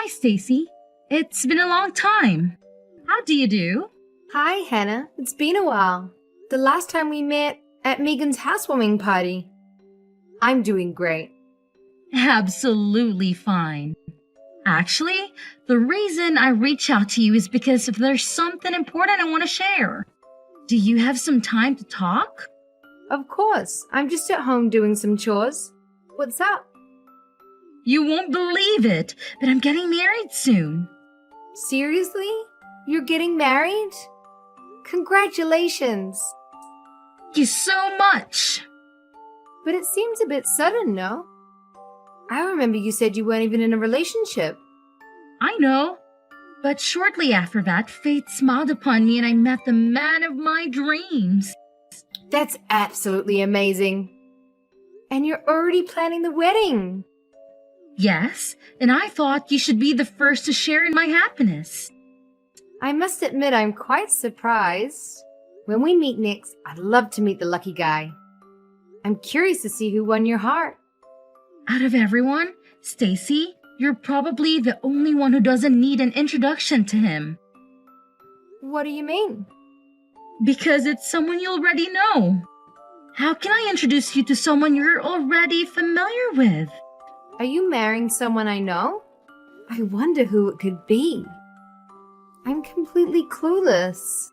Hi, Stacy. It's been a long time. How do you do? Hi, Hannah. It's been a while. The last time we met at Megan's housewarming party. I'm doing great. Absolutely fine. Actually, the reason I reach out to you is because there's something important I want to share. Do you have some time to talk? Of course. I'm just at home doing some chores. What's up? You won't believe it, but I'm getting married soon. Seriously? You're getting married? Congratulations. Thank you so much. But it seems a bit sudden, no? I remember you said you weren't even in a relationship. I know. But shortly after that, fate smiled upon me and I met the man of my dreams. That's absolutely amazing. And you're already planning the wedding. Yes, and I thought you should be the first to share in my happiness. I must admit I'm quite surprised. When we meet next, I'd love to meet the lucky guy. I'm curious to see who won your heart. Out of everyone, Stacy, you're probably the only one who doesn't need an introduction to him. What do you mean? Because it's someone you already know. How can I introduce you to someone you're already familiar with? Are you marrying someone I know? I wonder who it could be. I'm completely clueless.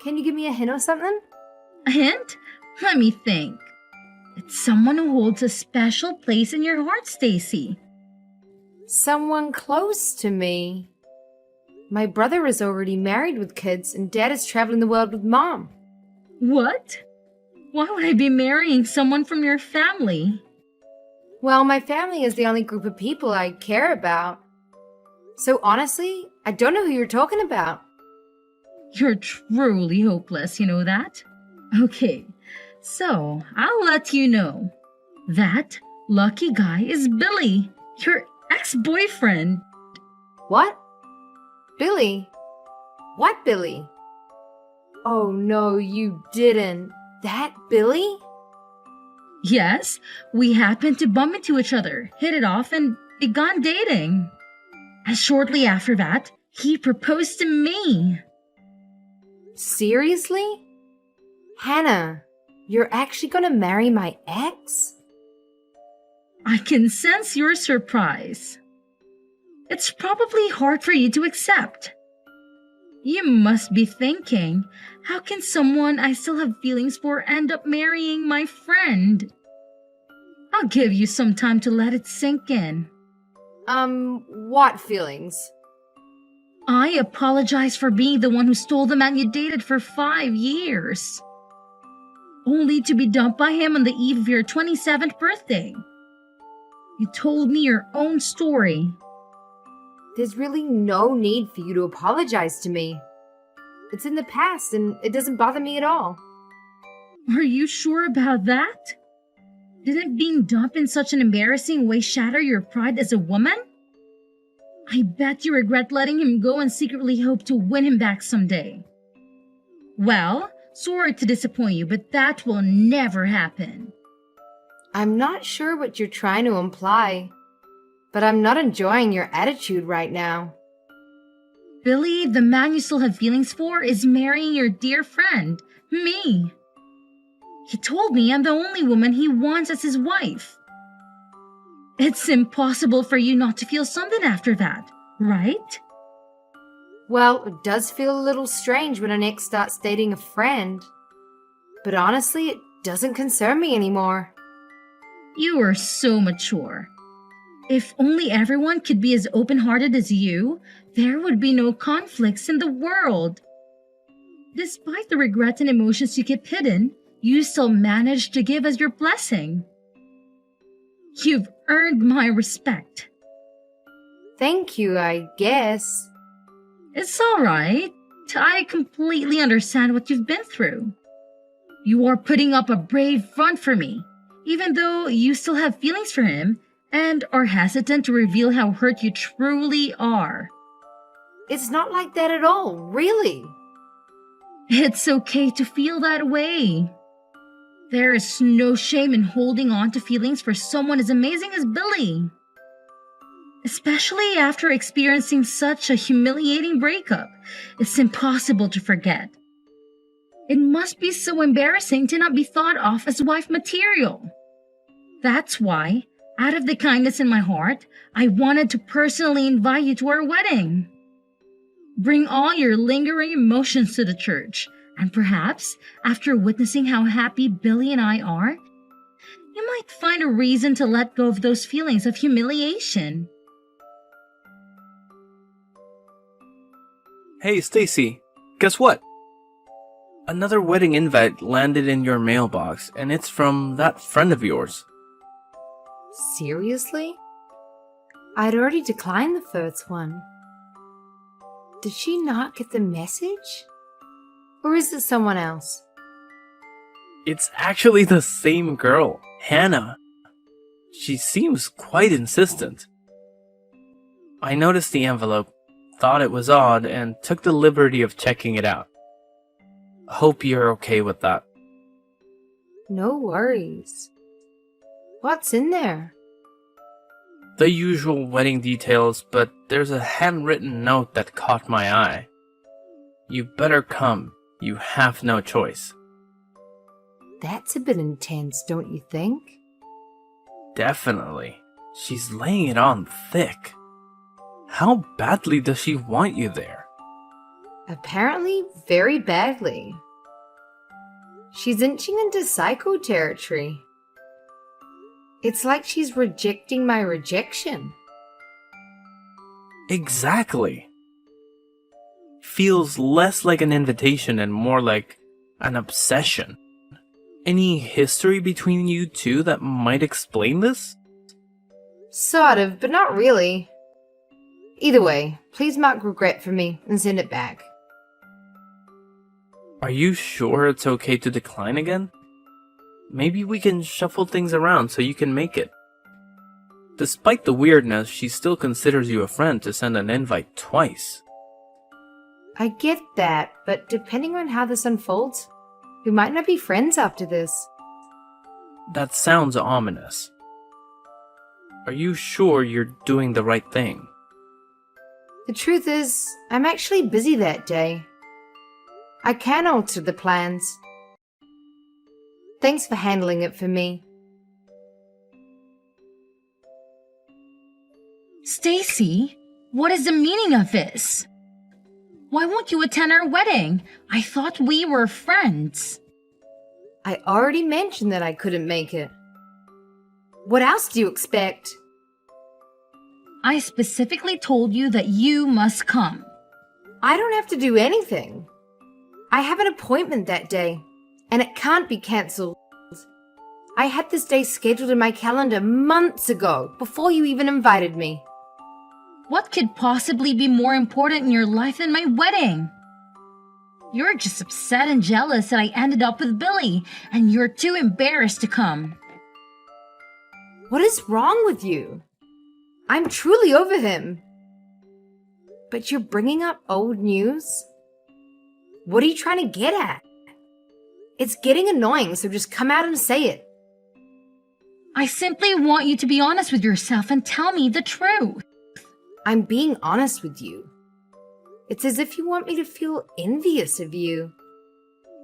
Can you give me a hint or something? A hint? Let me think. It's someone who holds a special place in your heart, Stacy. Someone close to me. My brother is already married with kids and Dad is traveling the world with Mom. What? Why would I be marrying someone from your family? Well, my family is the only group of people I care about. So honestly, I don't know who you're talking about. You're truly hopeless, you know that? Okay, so I'll let you know. That lucky guy is Billy, your ex-boyfriend. What? Billy? What Billy? Oh no, you didn't. That Billy? Yes, we happened to bump into each other, hit it off, and began dating. And shortly after that, he proposed to me. Seriously? Hannah, you're actually gonna marry my ex? I can sense your surprise. It's probably hard for you to accept. You must be thinking, how can someone I still have feelings for end up marrying my friend? I'll give you some time to let it sink in. What feelings? I apologize for being the one who stole the man you dated for 5 years. Only to be dumped by him on the eve of your 27th birthday. You told me your own story. There's really no need for you to apologize to me. It's in the past and it doesn't bother me at all. Are you sure about that? Didn't being dumped in such an embarrassing way shatter your pride as a woman? I bet you regret letting him go and secretly hope to win him back someday. Well, sorry to disappoint you, but that will never happen. I'm not sure what you're trying to imply, but I'm not enjoying your attitude right now. Billy, the man you still have feelings for, is marrying your dear friend, me. He told me I'm the only woman he wants as his wife. It's impossible for you not to feel something after that, right? Well, it does feel a little strange when an ex starts dating a friend. But honestly, it doesn't concern me anymore. You are so mature. If only everyone could be as open-hearted as you, there would be no conflicts in the world. Despite the regrets and emotions you keep hidden, you still manage to give us your blessing. You've earned my respect. Thank you, I guess. It's all right. I completely understand what you've been through. You are putting up a brave front for me, even though you still have feelings for him and are hesitant to reveal how hurt you truly are. It's not like that at all, really. It's okay to feel that way. There is no shame in holding on to feelings for someone as amazing as Billy. especially after experiencing such a humiliating breakup. It's impossible to forget. It must be so embarrassing to not be thought of as wife material. That's why, out of the kindness in my heart, I wanted to personally invite you to our wedding. Bring all your lingering emotions to the church, and perhaps, after witnessing how happy Billy and I are, you might find a reason to let go of those feelings of humiliation. Hey, Stacy, guess what? Another wedding invite landed in your mailbox, and it's from that friend of yours. Seriously? I'd already declined the first one. Did she not get the message? Or is it someone else? It's actually the same girl, Hannah. She seems quite insistent. I noticed the envelope, thought it was odd, and took the liberty of checking it out. Hope you're okay with that. No worries. What's in there? The usual wedding details, but there's a handwritten note that caught my eye. You better come. You have no choice. That's a bit intense, don't you think? Definitely. She's laying it on thick. How badly does she want you there? Apparently, very badly. She's inching into psycho territory. It's like she's rejecting my rejection. Exactly. Feels less like an invitation and more like an obsession. Any history between you two that might explain this? Sort of, but not really. Either way, please mark regret for me and send it back. Are you sure it's okay to decline again? Maybe we can shuffle things around so you can make it. Despite the weirdness, she still considers you a friend to send an invite twice. I get that, but depending on how this unfolds, we might not be friends after this. That sounds ominous. Are you sure you're doing the right thing? The truth is, I'm actually busy that day. I can alter the plans. Thanks for handling it for me. Stacy, what is the meaning of this? Why won't you attend our wedding? I thought we were friends. I already mentioned that I couldn't make it. What else do you expect? I specifically told you that you must come. I don't have to do anything. I have an appointment that day, and it can't be cancelled. I had this day scheduled in my calendar months ago, before you even invited me. What could possibly be more important in your life than my wedding? You're just upset and jealous that I ended up with Billy, and you're too embarrassed to come. What is wrong with you? I'm truly over him. But you're bringing up old news? What are you trying to get at? It's getting annoying, so just come out and say it. I simply want you to be honest with yourself and tell me the truth. I'm being honest with you. It's as if you want me to feel envious of you.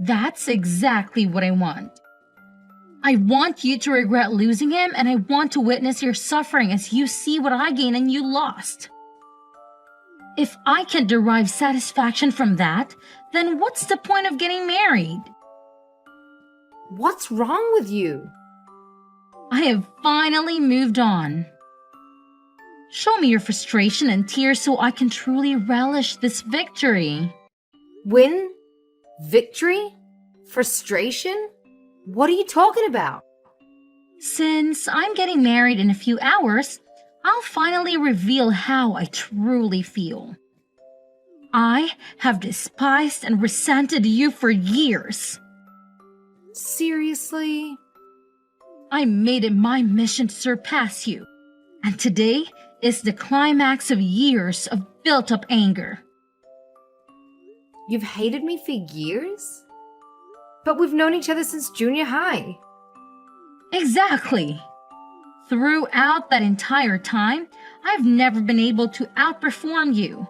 That's exactly what I want. I want you to regret losing him, and I want to witness your suffering as you see what I gained and you lost. If I can derive satisfaction from that, then what's the point of getting married? What's wrong with you? I have finally moved on. Show me your frustration and tears so I can truly relish this victory. Win? Victory? Frustration? What are you talking about? Since I'm getting married in a few hours, I'll finally reveal how I truly feel. I have despised and resented you for years. Seriously? I made it my mission to surpass you, and today is the climax of years of built-up anger. You've hated me for years? But we've known each other since junior high. Exactly. Throughout that entire time, I've never been able to outperform you,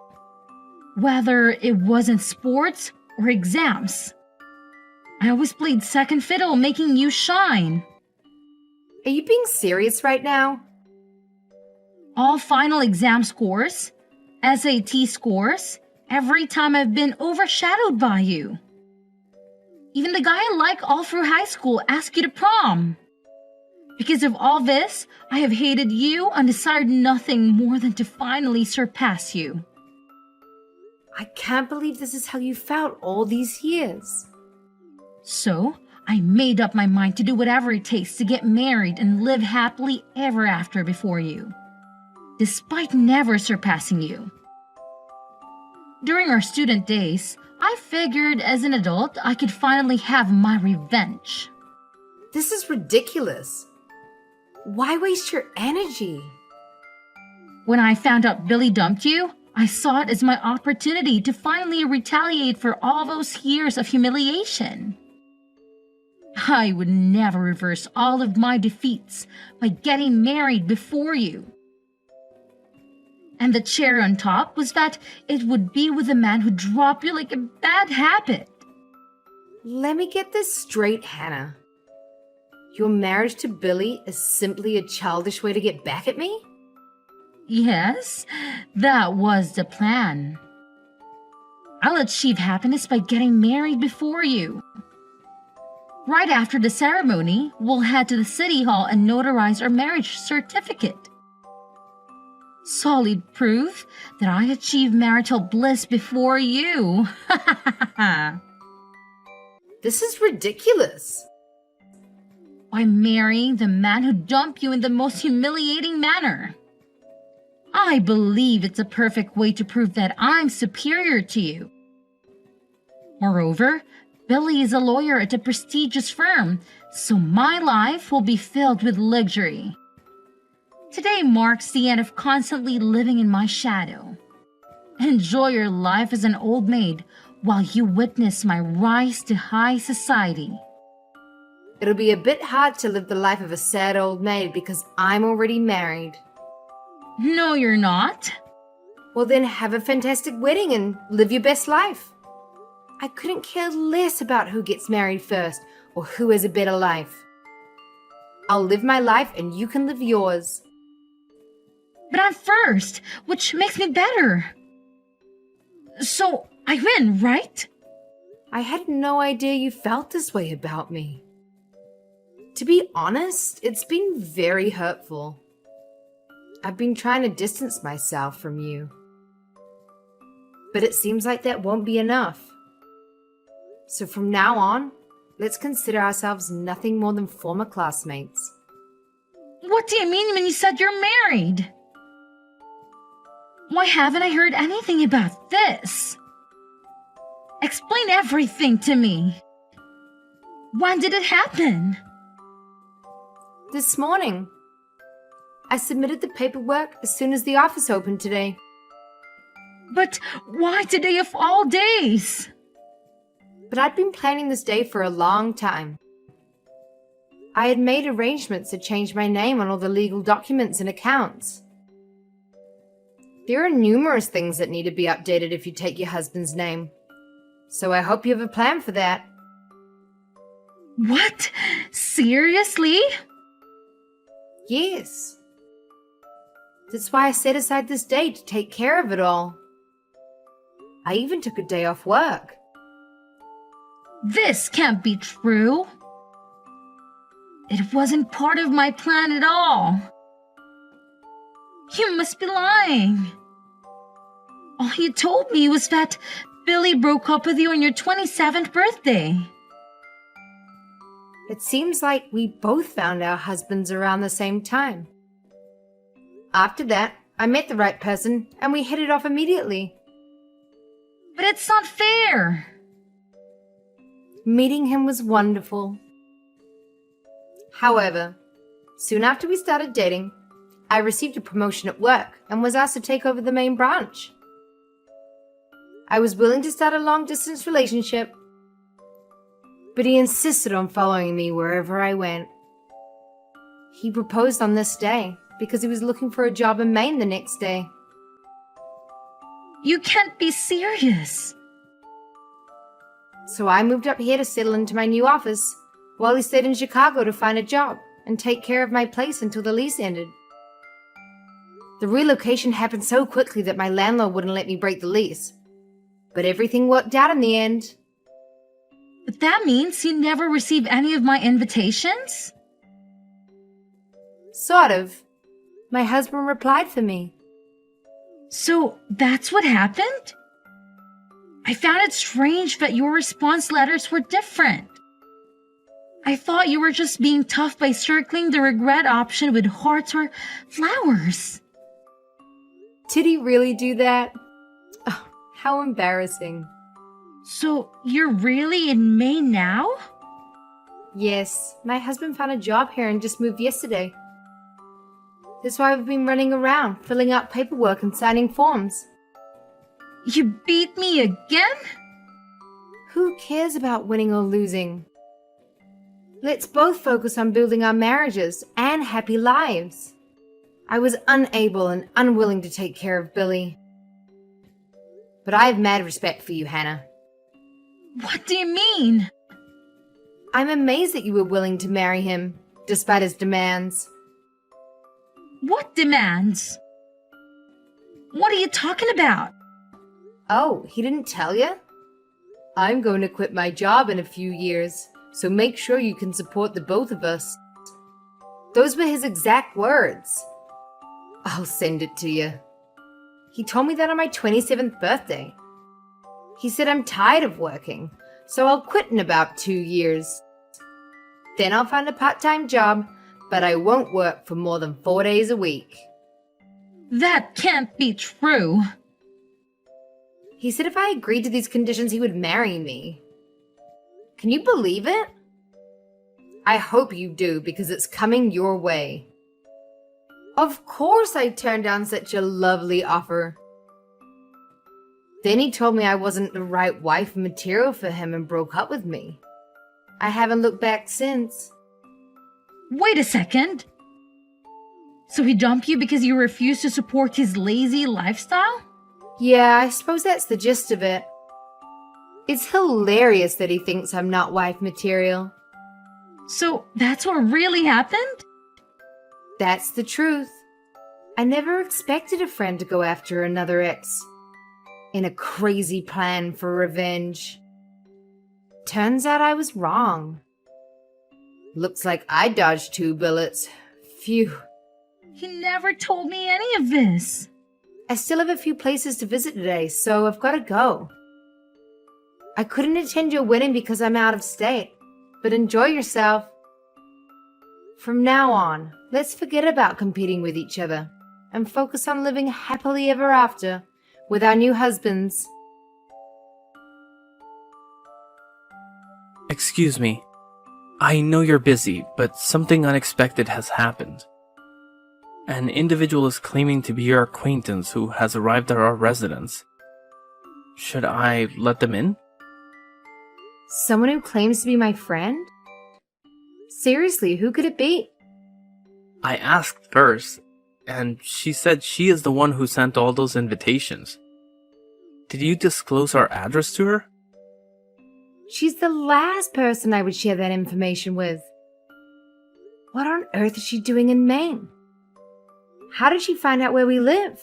whether it was in sports or exams. I always played second fiddle, making you shine. Are you being serious right now? All final exam scores, SAT scores, every time I've been overshadowed by you. Even the guy I like all through high school asked you to prom. Because of all this, I have hated you and desired nothing more than to finally surpass you. I can't believe this is how you felt all these years. So, I made up my mind to do whatever it takes to get married and live happily ever after before you, despite never surpassing you. During our student days, I figured as an adult I could finally have my revenge. This is ridiculous. Why waste your energy? When I found out Billy dumped you, I saw it as my opportunity to finally retaliate for all those years of humiliation. I would never reverse all of my defeats by getting married before you. And the cherry on top was that it would be with a man who dropped you like a bad habit. Let me get this straight, Hannah. Your marriage to Billy is simply a childish way to get back at me? Yes, that was the plan. I'll achieve happiness by getting married before you. Right after the ceremony, we'll head to the city hall and notarize our marriage certificate. Solid proof that I achieved marital bliss before you. This is ridiculous. By marrying the man who dumped you in the most humiliating manner. I believe it's a perfect way to prove that I'm superior to you. Moreover, Billy is a lawyer at a prestigious firm, so my life will be filled with luxury. Today marks the end of constantly living in my shadow. Enjoy your life as an old maid while you witness my rise to high society. It'll be a bit hard to live the life of a sad old maid because I'm already married. No, you're not. Well, then have a fantastic wedding and live your best life. I couldn't care less about who gets married first or who has a better life. I'll live my life and you can live yours. But I'm first, which makes me better. So I win, right? I had no idea you felt this way about me. To be honest, it's been very hurtful. I've been trying to distance myself from you. But it seems like that won't be enough. So from now on, let's consider ourselves nothing more than former classmates. What do you mean when you said you're married? Why haven't I heard anything about this? Explain everything to me. When did it happen? This morning. I submitted the paperwork as soon as the office opened today. But why today of all days? But I'd been planning this day for a long time. I had made arrangements to change my name on all the legal documents and accounts. There are numerous things that need to be updated if you take your husband's name. So I hope you have a plan for that. What? Seriously? Yes. That's why I set aside this day to take care of it all. I even took a day off work. This can't be true. It wasn't part of my plan at all. You must be lying. All you told me was that Billy broke up with you on your 27th birthday. It seems like we both found our husbands around the same time. After that, I met the right person and we hit it off immediately. But it's not fair. Meeting him was wonderful. However, soon after we started dating, I received a promotion at work and was asked to take over the main branch. I was willing to start a long-distance relationship, but he insisted on following me wherever I went. He proposed on this day, because he was looking for a job in Maine the next day. You can't be serious. So I moved up here to settle into my new office while he stayed in Chicago to find a job and take care of my place until the lease ended. The relocation happened so quickly that my landlord wouldn't let me break the lease. But everything worked out in the end. But that means you never received any of my invitations? Sort of. My husband replied for me. So that's what happened? I found it strange that your response letters were different. I thought you were just being tough by circling the regret option with hearts or flowers. Did he really do that? Oh, how embarrassing. So you're really in Maine now? Yes, my husband found a job here and just moved yesterday. That's why I've been running around, filling out paperwork and signing forms. You beat me again? Who cares about winning or losing? Let's both focus on building our marriages and happy lives. I was unable and unwilling to take care of Billy. But I have mad respect for you, Hannah. What do you mean? I'm amazed that you were willing to marry him, despite his demands. What demands? What are you talking about? Oh, he didn't tell you? I'm going to quit my job in a few years, so make sure you can support the both of us. Those were his exact words. I'll send it to you. He told me that on my 27th birthday. He said I'm tired of working, so I'll quit in about 2 years. Then I'll find a part-time job, but I won't work for more than 4 days a week. That can't be true. He said if I agreed to these conditions, he would marry me. Can you believe it? I hope you do, because it's coming your way. Of course I turned down such a lovely offer. Then he told me I wasn't the right wife material for him and broke up with me. I haven't looked back since. Wait a second. So he dumped you because you refused to support his lazy lifestyle? Yeah, I suppose that's the gist of it. It's hilarious that he thinks I'm not wife material. So that's what really happened? That's the truth. I never expected a friend to go after another ex in a crazy plan for revenge. Turns out I was wrong. Looks like I dodged 2 bullets. Phew. He never told me any of this. I still have a few places to visit today, so I've got to go. I couldn't attend your wedding because I'm out of state, but enjoy yourself. From now on, let's forget about competing with each other and focus on living happily ever after with our new husbands. Excuse me. I know you're busy, but something unexpected has happened. An individual is claiming to be your acquaintance who has arrived at our residence. Should I let them in? Someone who claims to be my friend? Seriously, who could it be? I asked first, and she said she is the one who sent all those invitations. Did you disclose our address to her? She's the last person I would share that information with. What on earth is she doing in Maine? How did she find out where we live?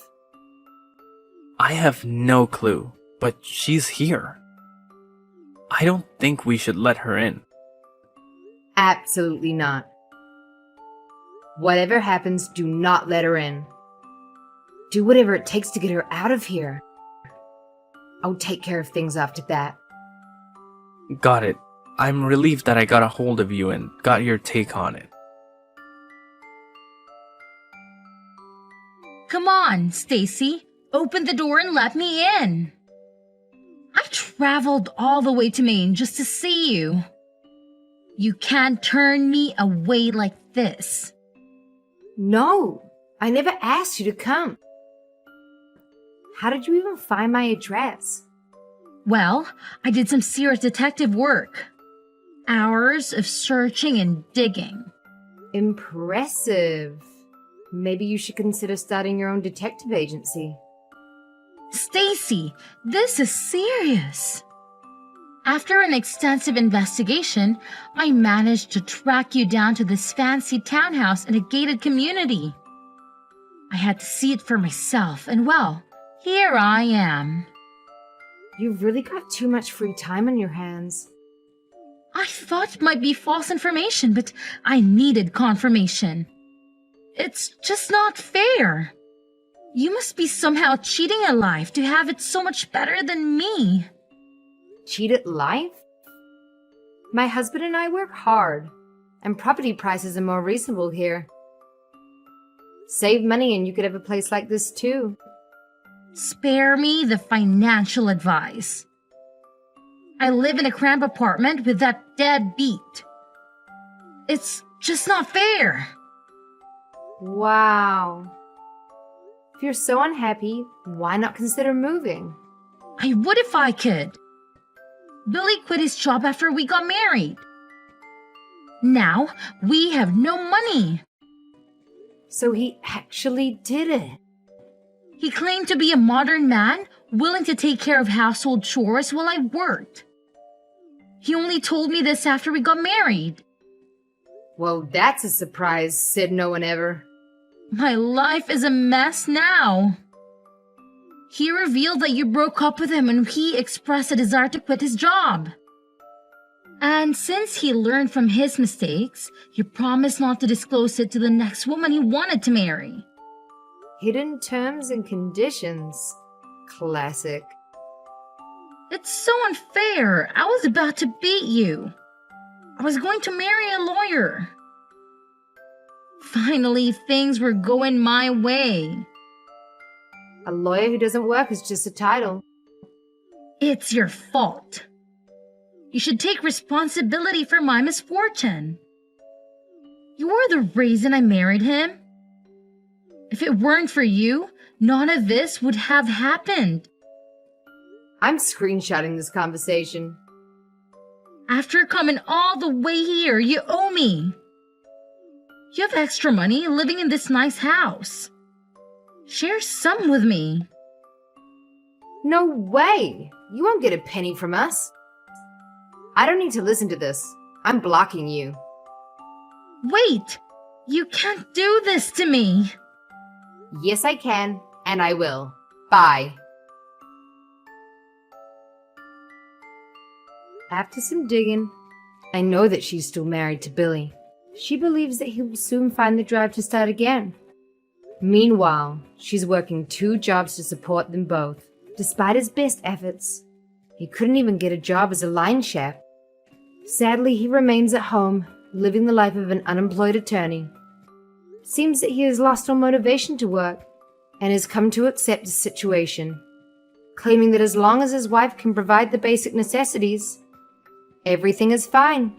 I have no clue, but she's here. I don't think we should let her in. Absolutely not. Whatever happens, do not let her in. Do whatever it takes to get her out of here. I'll take care of things after that. Got it. I'm relieved that I got a hold of you and got your take on it. Come on, Stacy. Open the door and let me in. I've traveled all the way to Maine just to see you. You can't turn me away like this. No, I never asked you to come. How did you even find my address? Well, I did some serious detective work. Hours of searching and digging. Impressive. Maybe you should consider starting your own detective agency. Stacy, this is serious. After an extensive investigation, I managed to track you down to this fancy townhouse in a gated community. I had to see it for myself, and well, here I am. You've really got too much free time on your hands. I thought it might be false information, but I needed confirmation. It's just not fair. You must be somehow cheating at life to have it so much better than me. Cheat at life? My husband and I work hard, and property prices are more reasonable here. Save money and you could have a place like this too. Spare me the financial advice. I live in a cramped apartment with that deadbeat. It's just not fair. Wow. If you're so unhappy, why not consider moving? I would if I could. Billy quit his job after we got married. Now we have no money. So he actually did it. He claimed to be a modern man, willing to take care of household chores while I worked. He only told me this after we got married. Well, that's a surprise, said no one ever. My life is a mess now. He revealed that you broke up with him and he expressed a desire to quit his job. And since he learned from his mistakes, you promised not to disclose it to the next woman he wanted to marry. Hidden terms and conditions. Classic. It's so unfair. I was about to beat you. I was going to marry a lawyer. Finally, things were going my way. A lawyer who doesn't work is just a title. It's your fault. You should take responsibility for my misfortune. You're the reason I married him. If it weren't for you, none of this would have happened. I'm screenshotting this conversation. After coming all the way here, you owe me. You have extra money living in this nice house. Share some with me. No way! You won't get a penny from us. I don't need to listen to this. I'm blocking you. Wait! You can't do this to me! Yes, I can, and I will. Bye. After some digging, I know that she's still married to Billy. She believes that he will soon find the drive to start again. Meanwhile, she's working 2 jobs to support them both. Despite his best efforts, he couldn't even get a job as a line chef. Sadly, he remains at home, living the life of an unemployed attorney. Seems that he has lost all motivation to work and has come to accept his situation, claiming that as long as his wife can provide the basic necessities, everything is fine.